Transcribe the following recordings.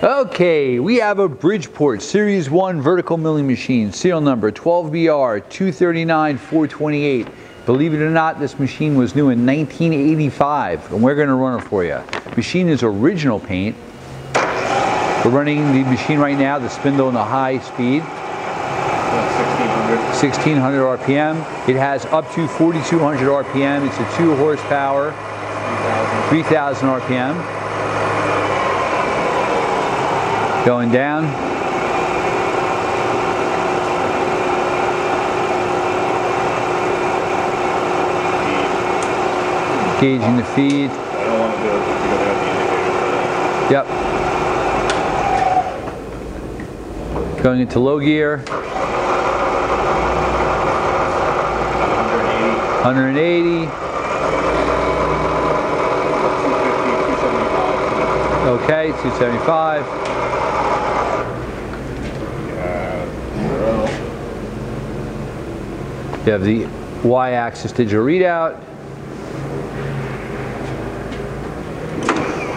Okay, we have a Bridgeport Series 1 vertical milling machine, serial number 12BR239428. Believe it or not, this machine was new in 1985, and we're going to run it for you. Machine is original paint. We're running the machine right now, the spindle in the high speed. 1600 RPM. It has up to 4200 RPM. It's a 2 horsepower, 3000 RPM. Going down. Gauging the feed. I don't want to do it because I got the indicator. Yep. Going into low gear. 180. 250, 275. Okay, 275. You have the Y-axis digital readout.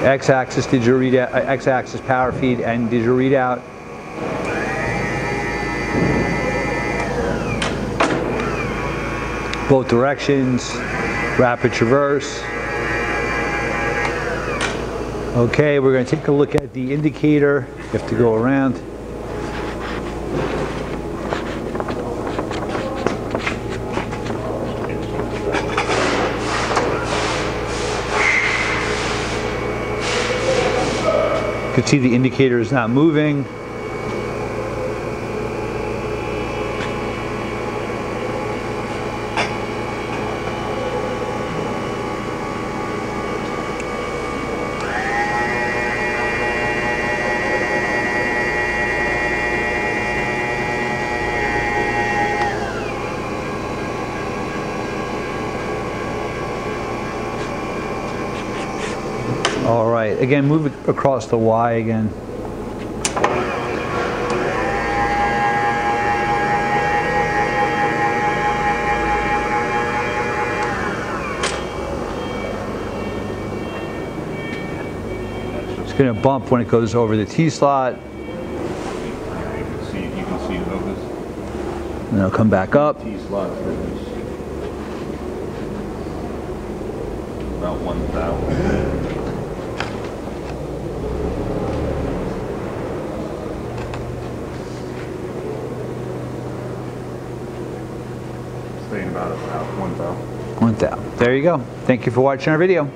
X-axis digital readout, X-axis power feed and digital readout. Both directions, rapid traverse. Okay, we're going to take a look at the indicator. You have to go around. You can see the indicator is not moving. All right, again, move it across the Y again. It's going to bump when it goes over the T slot. You can see focus. And it'll come back up. T slot focus. About 1,000. Staying about 1,000. 1,000. There you go. Thank you for watching our video.